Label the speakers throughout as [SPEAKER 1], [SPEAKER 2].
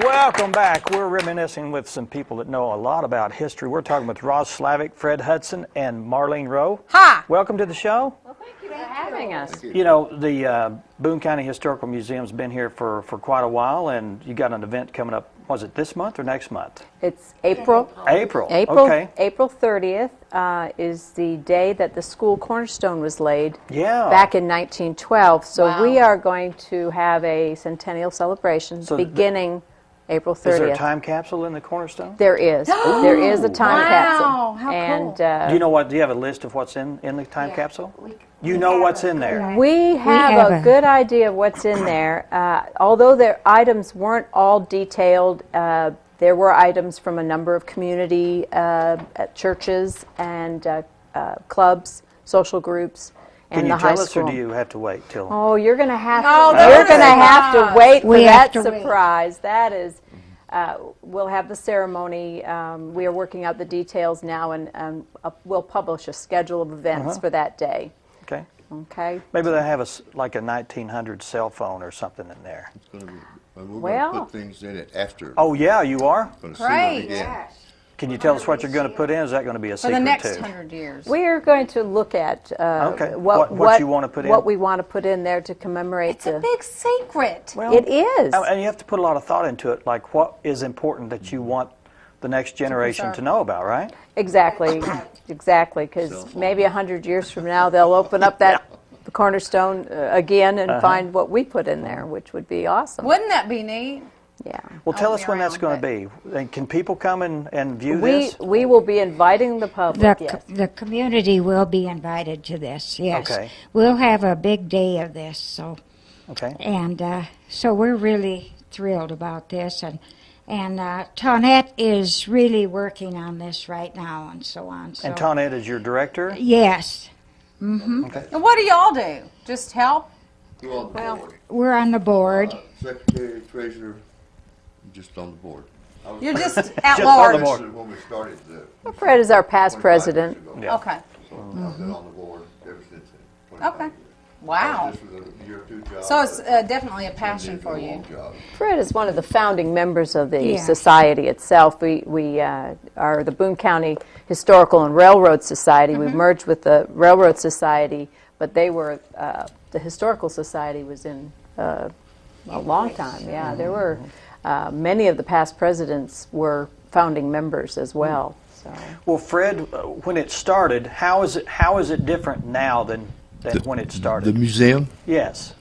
[SPEAKER 1] Welcome back. We're reminiscing with some people that know a lot about history. We're talking with Ross Slavic, Fred Hudson, and Marlene Rowe.
[SPEAKER 2] Hi.
[SPEAKER 1] Welcome to the show.
[SPEAKER 2] Well, thank you for having us.
[SPEAKER 1] You know, the Boone County Historical Museum's been here for quite a while, and you got an event coming up. Was it this month or next month?
[SPEAKER 3] It's April.
[SPEAKER 1] April. Okay.
[SPEAKER 3] April 30th is the day that the school cornerstone was laid.
[SPEAKER 1] Yeah.
[SPEAKER 3] Back in 1912. So
[SPEAKER 2] Wow.
[SPEAKER 3] we are going to have a centennial celebration beginning April 30th.
[SPEAKER 1] Is there a time capsule in the cornerstone?
[SPEAKER 3] There is. There is a time capsule.
[SPEAKER 2] Wow, how
[SPEAKER 3] and
[SPEAKER 2] cool.
[SPEAKER 1] Do you know what? Do you have a list of what's in the time capsule? You know what's in there.
[SPEAKER 3] we have a good idea of what's in there. Although their items weren't all detailed, there were items from a number of community churches and clubs, social groups, and
[SPEAKER 1] Can you
[SPEAKER 3] the high
[SPEAKER 1] tell us,
[SPEAKER 3] school.
[SPEAKER 1] or do you have to wait till?
[SPEAKER 3] Oh, you're going to have
[SPEAKER 2] Oh,
[SPEAKER 3] to.
[SPEAKER 2] that
[SPEAKER 3] You're
[SPEAKER 2] is
[SPEAKER 3] going to have to
[SPEAKER 2] nice.
[SPEAKER 3] wait for
[SPEAKER 4] We
[SPEAKER 3] that
[SPEAKER 4] have to wait.
[SPEAKER 3] surprise. That is. We'll have the ceremony. We are working out the details now, and we'll publish a schedule of events for that day.
[SPEAKER 1] Okay.
[SPEAKER 3] Okay.
[SPEAKER 1] Maybe they have like a 1900 cell phone or something in there.
[SPEAKER 5] It's gonna be, and we're
[SPEAKER 3] Well-
[SPEAKER 5] going to put things in it after.
[SPEAKER 1] Oh yeah, you are.
[SPEAKER 5] Going to
[SPEAKER 2] Great.
[SPEAKER 5] begin.
[SPEAKER 1] Can you tell us what you're going to put in? Is that going to be a
[SPEAKER 2] For
[SPEAKER 1] secret
[SPEAKER 2] the next
[SPEAKER 1] too?
[SPEAKER 2] 100 years.
[SPEAKER 3] We are going to look at
[SPEAKER 1] What you want to put in?
[SPEAKER 3] what we want to put in there to commemorate
[SPEAKER 2] It's a big secret.
[SPEAKER 1] Well,
[SPEAKER 3] It is.
[SPEAKER 1] And you have to put a lot of thought into it, like what is important that you want the next generation to know about, right?
[SPEAKER 3] Exactly, because maybe 100 years from now they'll open up that the cornerstone again and find what we put in there, which would be awesome.
[SPEAKER 2] Wouldn't that be neat?
[SPEAKER 3] Yeah.
[SPEAKER 1] Well, tell
[SPEAKER 2] I'll
[SPEAKER 1] us
[SPEAKER 2] be
[SPEAKER 1] when that's
[SPEAKER 2] around,
[SPEAKER 1] going to be. And can people come and view
[SPEAKER 3] We
[SPEAKER 1] this?
[SPEAKER 3] we will be inviting the public. Yes.
[SPEAKER 4] The community will be invited to this, yes.
[SPEAKER 1] Okay.
[SPEAKER 4] We'll have a big day of this, so
[SPEAKER 1] Okay.
[SPEAKER 4] and so we're really thrilled about this, and Tonette is really working on this right now, and so on. So
[SPEAKER 1] And Tonette is your director?
[SPEAKER 4] yes,
[SPEAKER 1] Okay.
[SPEAKER 2] And what do y'all do? Just help?
[SPEAKER 5] You're on the board.
[SPEAKER 4] we're on the board.
[SPEAKER 5] Secretary, treasurer, just on the board. I was
[SPEAKER 2] You're just
[SPEAKER 5] president
[SPEAKER 2] at
[SPEAKER 1] on the
[SPEAKER 2] large.
[SPEAKER 1] board.
[SPEAKER 5] when we started the
[SPEAKER 3] Fred is our past
[SPEAKER 5] 25
[SPEAKER 3] president.
[SPEAKER 5] years ago.
[SPEAKER 1] Yeah.
[SPEAKER 2] Okay.
[SPEAKER 5] So I've been on the board ever since then. 25
[SPEAKER 2] Okay.
[SPEAKER 5] years.
[SPEAKER 2] Wow.
[SPEAKER 5] This was a year or two job.
[SPEAKER 2] So it's definitely a passion for you.
[SPEAKER 3] Fred is one of the founding members of the
[SPEAKER 4] Yeah.
[SPEAKER 3] society itself. We are the Boone County Historical and Railroad Society. We've merged with the Railroad Society, but they were the Historical Society was in a long time. Yeah, there were many of the past presidents were founding members as well. So
[SPEAKER 1] Well, Fred, when it started, how is it different now than when it started?
[SPEAKER 5] The museum,
[SPEAKER 1] Yes.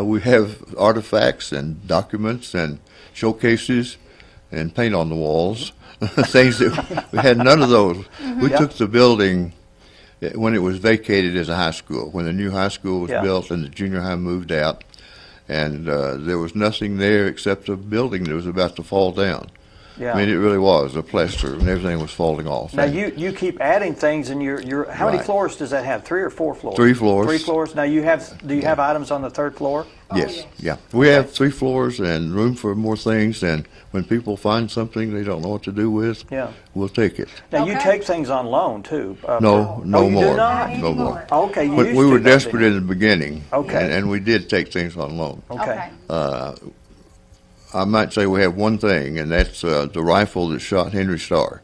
[SPEAKER 5] we have artifacts and documents and showcases and paint on the walls. Things that we had none of those. We
[SPEAKER 1] Yeah.
[SPEAKER 5] took the building when it was vacated as a high school, when the new high school was
[SPEAKER 1] Yeah.
[SPEAKER 5] built and the junior high moved out, and there was nothing there except a building that was about to fall down.
[SPEAKER 1] Yeah.
[SPEAKER 5] I mean, it really was a plaster, and everything was falling off.
[SPEAKER 1] Now
[SPEAKER 5] And
[SPEAKER 1] you keep adding things, and you're how many
[SPEAKER 5] Right.
[SPEAKER 1] floors does that have? 3 or 4 floors?
[SPEAKER 5] 3 floors.
[SPEAKER 1] 3 floors. Now do you have items on the 3rd floor?
[SPEAKER 5] yes, yeah, we have 3 floors and room for more things. And when people find something they don't know what to do with,
[SPEAKER 1] Yeah.
[SPEAKER 5] we'll take it.
[SPEAKER 1] Now you
[SPEAKER 2] Okay.
[SPEAKER 1] take things on loan too.
[SPEAKER 5] No, no
[SPEAKER 1] you do
[SPEAKER 5] more,
[SPEAKER 1] not?
[SPEAKER 5] no more.
[SPEAKER 1] Okay, you
[SPEAKER 5] We
[SPEAKER 1] used
[SPEAKER 5] we
[SPEAKER 1] to,
[SPEAKER 5] were
[SPEAKER 1] don't you?
[SPEAKER 5] desperate in the beginning,
[SPEAKER 1] Okay.
[SPEAKER 5] and we did take things on loan.
[SPEAKER 1] Okay.
[SPEAKER 5] I might say we have one thing, and that's the rifle that shot Henry Starr.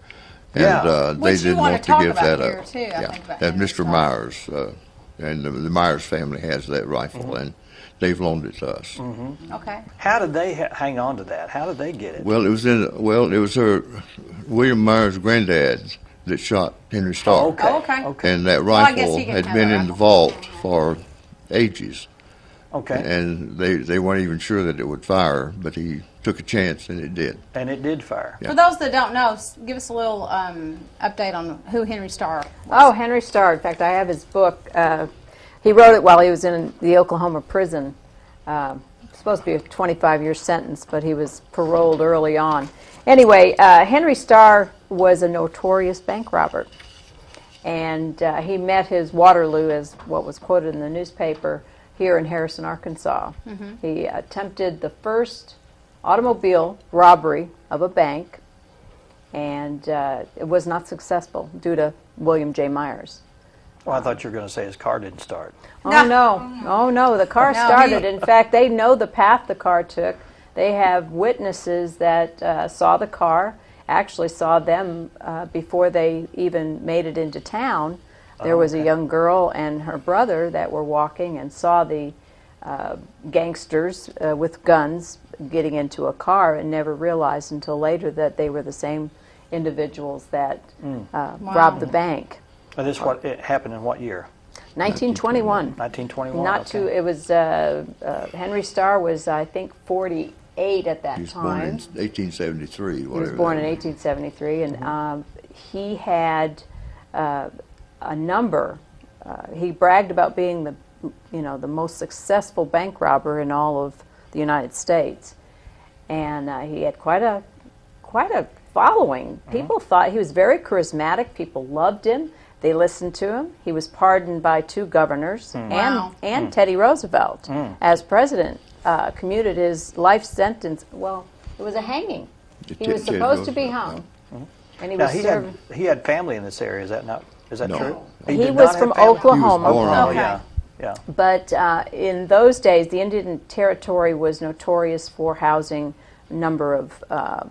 [SPEAKER 5] And
[SPEAKER 1] Yeah.
[SPEAKER 5] they
[SPEAKER 2] Which you
[SPEAKER 5] didn't
[SPEAKER 2] wanna
[SPEAKER 5] want to
[SPEAKER 2] talk
[SPEAKER 5] give
[SPEAKER 2] about
[SPEAKER 5] that
[SPEAKER 2] here,
[SPEAKER 5] up.
[SPEAKER 2] too, I
[SPEAKER 5] yeah,
[SPEAKER 2] think, about
[SPEAKER 5] that's
[SPEAKER 2] Henry
[SPEAKER 5] Mr.
[SPEAKER 2] Starr.
[SPEAKER 5] Myers, and the Myers family has that rifle, and they've loaned it to us.
[SPEAKER 2] Okay.
[SPEAKER 1] How did they hang on to that? How did they get it?
[SPEAKER 5] Well, it was her William Myers' granddad that shot Henry Starr.
[SPEAKER 1] Okay.
[SPEAKER 2] Oh, okay.
[SPEAKER 1] Okay.
[SPEAKER 5] And that
[SPEAKER 2] I guess
[SPEAKER 5] rifle
[SPEAKER 2] he can
[SPEAKER 5] had
[SPEAKER 2] have
[SPEAKER 5] been
[SPEAKER 2] a
[SPEAKER 5] in the
[SPEAKER 2] rifle.
[SPEAKER 5] vault for ages.
[SPEAKER 1] Okay.
[SPEAKER 5] And they weren't even sure that it would fire, but he took a chance and it did.
[SPEAKER 1] And it did fire.
[SPEAKER 5] Yeah.
[SPEAKER 2] For those that don't know, give us a little update on who Henry Starr was.
[SPEAKER 3] Oh, Henry Starr. In fact, I have his book. He wrote it while he was in the Oklahoma prison. Supposed to be a 25-year sentence, but he was paroled early on. Anyway, Henry Starr was a notorious bank robber. And he met his Waterloo, as what was quoted in the newspaper, here in Harrison, Arkansas. He attempted the first automobile robbery of a bank, and it was not successful due to William J. Myers.
[SPEAKER 1] Well, I thought you were going to say his car didn't start.
[SPEAKER 3] Oh no! Oh no! The car
[SPEAKER 2] No,
[SPEAKER 3] started.
[SPEAKER 2] he-
[SPEAKER 3] In fact, they know the path the car took. They have witnesses that saw the car, actually saw them before they even made it into town. There was a young girl and her brother that were walking and saw the gangsters with guns getting into a car and never realized until later that they were the same individuals that robbed the bank.
[SPEAKER 1] And this it happened in what year?
[SPEAKER 3] 1921.
[SPEAKER 1] 1921.
[SPEAKER 3] Not
[SPEAKER 1] okay.
[SPEAKER 3] too. It was Henry Starr was, I think, 48 at that
[SPEAKER 5] He was
[SPEAKER 3] time.
[SPEAKER 5] born in 1873.
[SPEAKER 3] He was born in 1873, and he had a number. He bragged about being the most successful bank robber in all of the United States, and he had quite a following. People thought he was very charismatic. People loved him. They listened to him. He was pardoned by 2 governors and Teddy Roosevelt as president. Commuted his life sentence. Well, it was a hanging. He was supposed to be hung, and he
[SPEAKER 1] Now,
[SPEAKER 3] was served.
[SPEAKER 1] he had family in this area. Is that not? Is that
[SPEAKER 5] No.
[SPEAKER 1] true?
[SPEAKER 3] He
[SPEAKER 1] did
[SPEAKER 3] was
[SPEAKER 1] not
[SPEAKER 3] from
[SPEAKER 1] have family?
[SPEAKER 3] Oklahoma.
[SPEAKER 5] He was born
[SPEAKER 1] Oh, yeah. Yeah.
[SPEAKER 3] But in those days, the Indian Territory was notorious for housing a number of,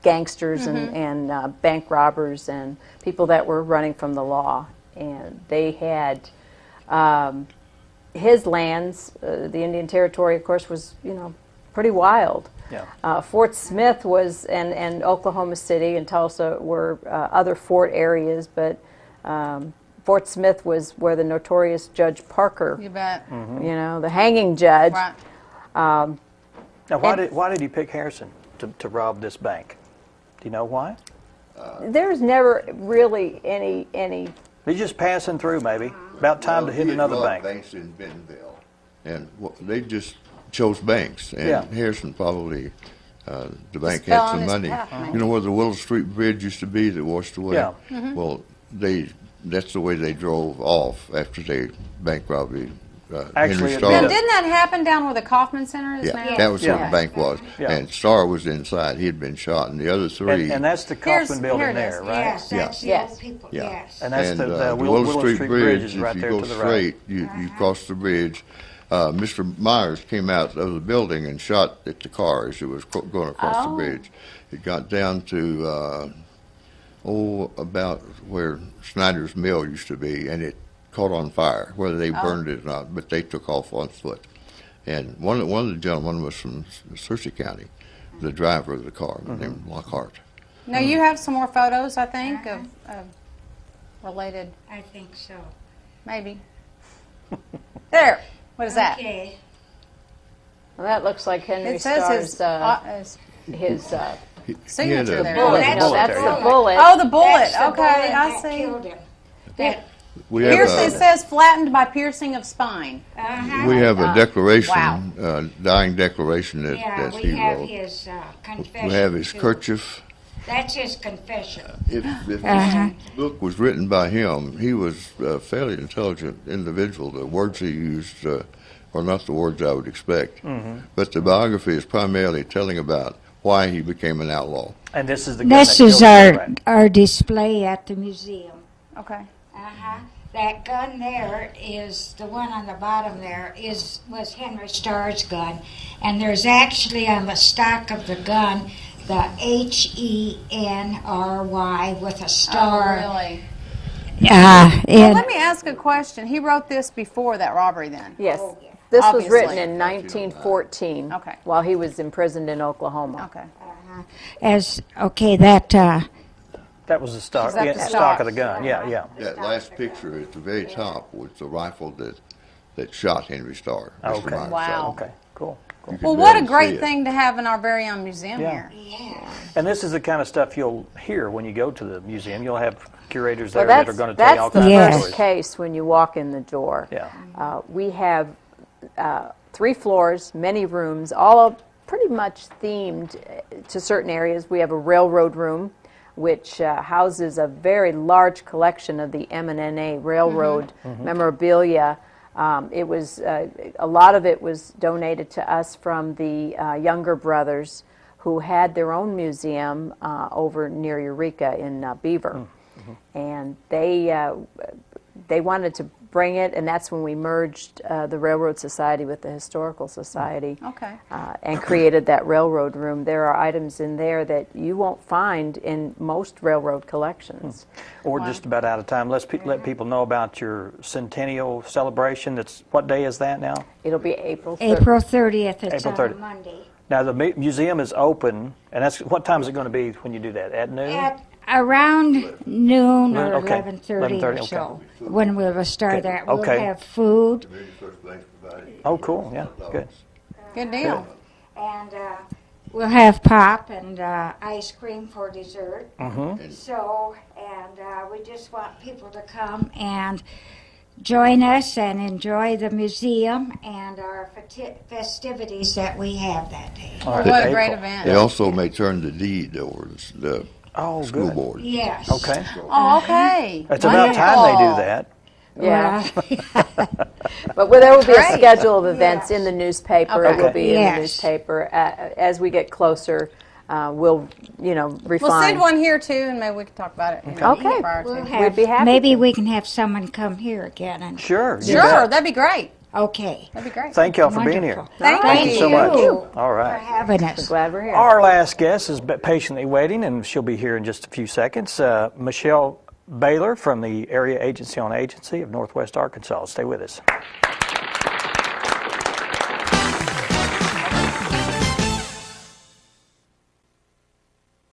[SPEAKER 3] gangsters and bank robbers and people that were running from the law. And they had his lands. The Indian Territory, of course, was pretty wild.
[SPEAKER 1] Yeah.
[SPEAKER 3] Fort Smith was, and Oklahoma City and Tulsa were other fort areas, but Fort Smith was where the notorious Judge Parker,
[SPEAKER 2] You bet.
[SPEAKER 3] the hanging judge.
[SPEAKER 2] Right.
[SPEAKER 1] Now, why did he pick Harrison to rob this bank? Do you know why?
[SPEAKER 3] There's never really any.
[SPEAKER 1] He's just passing through, maybe. About time to hit another bank.
[SPEAKER 5] Banks in Bentonville, and they just chose banks. And
[SPEAKER 1] Yeah.
[SPEAKER 5] Harrison probably, the bank
[SPEAKER 2] fell
[SPEAKER 5] had
[SPEAKER 2] on
[SPEAKER 5] some
[SPEAKER 2] his
[SPEAKER 5] money.
[SPEAKER 2] path, maybe.
[SPEAKER 5] You know where the Willow Street Bridge used to be that washed away?
[SPEAKER 1] Yeah.
[SPEAKER 5] Well, that's the way they drove off after they bank robbery.
[SPEAKER 1] Actually,
[SPEAKER 5] Henry
[SPEAKER 1] it
[SPEAKER 5] Starr.
[SPEAKER 2] Now, didn't that happen down where the Kaufman Center is now?
[SPEAKER 5] Yeah, that was where
[SPEAKER 1] Yeah.
[SPEAKER 5] the bank was.
[SPEAKER 1] Yeah.
[SPEAKER 5] And Starr was inside. He had been shot, and the other 3.
[SPEAKER 1] And that's the
[SPEAKER 2] Here's-
[SPEAKER 1] Kaufman
[SPEAKER 2] here
[SPEAKER 1] building
[SPEAKER 2] it
[SPEAKER 1] there,
[SPEAKER 2] is.
[SPEAKER 1] right?
[SPEAKER 4] Yes, that's the
[SPEAKER 3] Yes.
[SPEAKER 4] old people.
[SPEAKER 5] Yeah.
[SPEAKER 4] Yes.
[SPEAKER 1] And that's the
[SPEAKER 5] the
[SPEAKER 1] Willow Street Bridge is right
[SPEAKER 5] if
[SPEAKER 1] there
[SPEAKER 5] you
[SPEAKER 1] to
[SPEAKER 5] go
[SPEAKER 1] the
[SPEAKER 5] straight,
[SPEAKER 1] right.
[SPEAKER 5] you cross the bridge. Mr. Myers came out of the building and shot at the car as it was going across the bridge. It got down to, about where Snyder's Mill used to be, and it caught on fire, whether they burned it or not, but they took off on foot. And one of the gentlemen was from Searcy County, the driver of the car, named Lockhart.
[SPEAKER 2] Now, you have some more photos, I think, of related,
[SPEAKER 4] I think so.
[SPEAKER 2] maybe. There. What is that?
[SPEAKER 4] Okay.
[SPEAKER 3] Well, that looks like Henry
[SPEAKER 2] It says
[SPEAKER 3] Starr's
[SPEAKER 2] his
[SPEAKER 3] his
[SPEAKER 2] signature there.
[SPEAKER 3] bullet.
[SPEAKER 1] Bullet
[SPEAKER 3] No, that's
[SPEAKER 1] there,
[SPEAKER 3] the
[SPEAKER 1] yeah.
[SPEAKER 3] bullet.
[SPEAKER 2] Oh, the bullet.
[SPEAKER 4] That's the
[SPEAKER 2] Okay,
[SPEAKER 4] bullet
[SPEAKER 2] I
[SPEAKER 4] that
[SPEAKER 2] see.
[SPEAKER 4] killed him. That,
[SPEAKER 5] We have
[SPEAKER 2] It says flattened by piercing of spine.
[SPEAKER 5] we have a declaration,
[SPEAKER 2] Wow.
[SPEAKER 5] dying declaration that
[SPEAKER 4] yeah,
[SPEAKER 5] he
[SPEAKER 4] we have
[SPEAKER 5] wrote.
[SPEAKER 4] his confession.
[SPEAKER 5] We have his
[SPEAKER 4] too.
[SPEAKER 5] kerchief.
[SPEAKER 4] That's his confession.
[SPEAKER 5] If this book was written by him, he was a fairly intelligent individual. The words he used are not the words I would expect. But the biography is primarily telling about why he became an outlaw.
[SPEAKER 1] And this is the gun
[SPEAKER 4] This
[SPEAKER 1] that
[SPEAKER 4] is
[SPEAKER 1] killed him, right?
[SPEAKER 4] our display at the museum.
[SPEAKER 2] Okay.
[SPEAKER 4] That gun there is the one on the bottom there was Henry Starr's gun, and there's actually on the stock of the gun the HENRY with a star.
[SPEAKER 2] Oh, really?
[SPEAKER 4] Well,
[SPEAKER 2] Let me ask a question. He wrote this before that robbery, then?
[SPEAKER 3] Yes. This was
[SPEAKER 2] Obviously.
[SPEAKER 3] written in 1914
[SPEAKER 2] Okay.
[SPEAKER 3] while he was imprisoned in Oklahoma.
[SPEAKER 2] Okay.
[SPEAKER 1] That was the stock,
[SPEAKER 2] Is that the
[SPEAKER 1] stock
[SPEAKER 2] stock?
[SPEAKER 1] of the gun. Yeah, yeah.
[SPEAKER 5] That last picture at the very top was the rifle that shot Henry Starr. Mr.
[SPEAKER 1] Okay.
[SPEAKER 5] Myers
[SPEAKER 2] Wow.
[SPEAKER 5] shot him.
[SPEAKER 1] Okay, cool. Cool.
[SPEAKER 5] You can
[SPEAKER 2] Well, what a
[SPEAKER 5] barely see
[SPEAKER 2] great
[SPEAKER 5] it.
[SPEAKER 2] thing to have in our very own museum
[SPEAKER 1] Yeah.
[SPEAKER 2] here.
[SPEAKER 1] And this is the kind of stuff you'll hear when you go to the museum. You'll have curators
[SPEAKER 3] Well,
[SPEAKER 1] there that are going to tell you all
[SPEAKER 3] that's
[SPEAKER 1] kinds
[SPEAKER 3] the
[SPEAKER 1] of
[SPEAKER 3] first
[SPEAKER 1] stories.
[SPEAKER 3] case when you walk in the door.
[SPEAKER 1] Yeah.
[SPEAKER 3] We have 3 floors, many rooms, all pretty much themed to certain areas. We have a railroad room, which houses a very large collection of the M&NA railroad memorabilia. It was a lot of it was donated to us from the Younger brothers, who had their own museum over near Eureka in Beaver, and they wanted to bring it, and that's when we merged the Railroad Society with the Historical Society.
[SPEAKER 2] Okay.
[SPEAKER 3] And created that railroad room. There are items in there that you won't find in most railroad collections.
[SPEAKER 1] We're just about out of time. Let's let people know about your centennial celebration. What day is that now?
[SPEAKER 3] It'll be April 30th.
[SPEAKER 4] April 30th, it's
[SPEAKER 1] April
[SPEAKER 4] on
[SPEAKER 1] 30th.
[SPEAKER 4] a Monday.
[SPEAKER 1] Now, the museum is open, and what time is it going to be when you do that? At noon?
[SPEAKER 4] At around noon or
[SPEAKER 1] Okay.
[SPEAKER 4] 11:30
[SPEAKER 1] 11:30,
[SPEAKER 4] or so,
[SPEAKER 1] okay.
[SPEAKER 4] when we will start
[SPEAKER 1] Okay.
[SPEAKER 4] that. We'll
[SPEAKER 1] Okay.
[SPEAKER 4] have food,
[SPEAKER 1] Oh, cool. Yeah, good.
[SPEAKER 2] Good deal.
[SPEAKER 4] and we'll have pop and ice cream for dessert. So, and we just want people to come and join us and enjoy the museum and our festivities that we have that day.
[SPEAKER 1] All right,
[SPEAKER 2] What a great
[SPEAKER 1] April.
[SPEAKER 2] event.
[SPEAKER 5] They also may turn the deed over to the
[SPEAKER 1] Oh,
[SPEAKER 5] school
[SPEAKER 1] good.
[SPEAKER 5] board.
[SPEAKER 4] Yes.
[SPEAKER 1] Okay.
[SPEAKER 2] Oh, okay.
[SPEAKER 1] It's about time they do that.
[SPEAKER 3] Yeah.
[SPEAKER 4] Well,
[SPEAKER 3] But there will be a
[SPEAKER 2] Great.
[SPEAKER 3] schedule of events
[SPEAKER 4] Yes.
[SPEAKER 3] in the newspaper.
[SPEAKER 2] Okay.
[SPEAKER 3] It will be in
[SPEAKER 4] Yes.
[SPEAKER 3] the newspaper. As we get closer, we'll, refine.
[SPEAKER 2] We'll send one here too, and maybe we can talk about it.
[SPEAKER 3] Okay.
[SPEAKER 2] Prior
[SPEAKER 4] we'll
[SPEAKER 2] to.
[SPEAKER 4] have,
[SPEAKER 3] We'd be happy
[SPEAKER 4] maybe
[SPEAKER 3] to.
[SPEAKER 4] we can have someone come here again. And,
[SPEAKER 1] Sure. you
[SPEAKER 2] Sure,
[SPEAKER 1] bet.
[SPEAKER 2] that'd be great.
[SPEAKER 4] okay.
[SPEAKER 2] That'd be great.
[SPEAKER 1] Thank y'all for being here.
[SPEAKER 4] Wonderful.
[SPEAKER 2] Thank
[SPEAKER 1] you so much. All
[SPEAKER 4] For
[SPEAKER 1] right.
[SPEAKER 4] having us.
[SPEAKER 3] Glad we're here.
[SPEAKER 1] Our last guest is patiently waiting, and she'll be here in just a few seconds. Michelle Baylor from the Area Agency on Agency of Northwest Arkansas. Stay with us.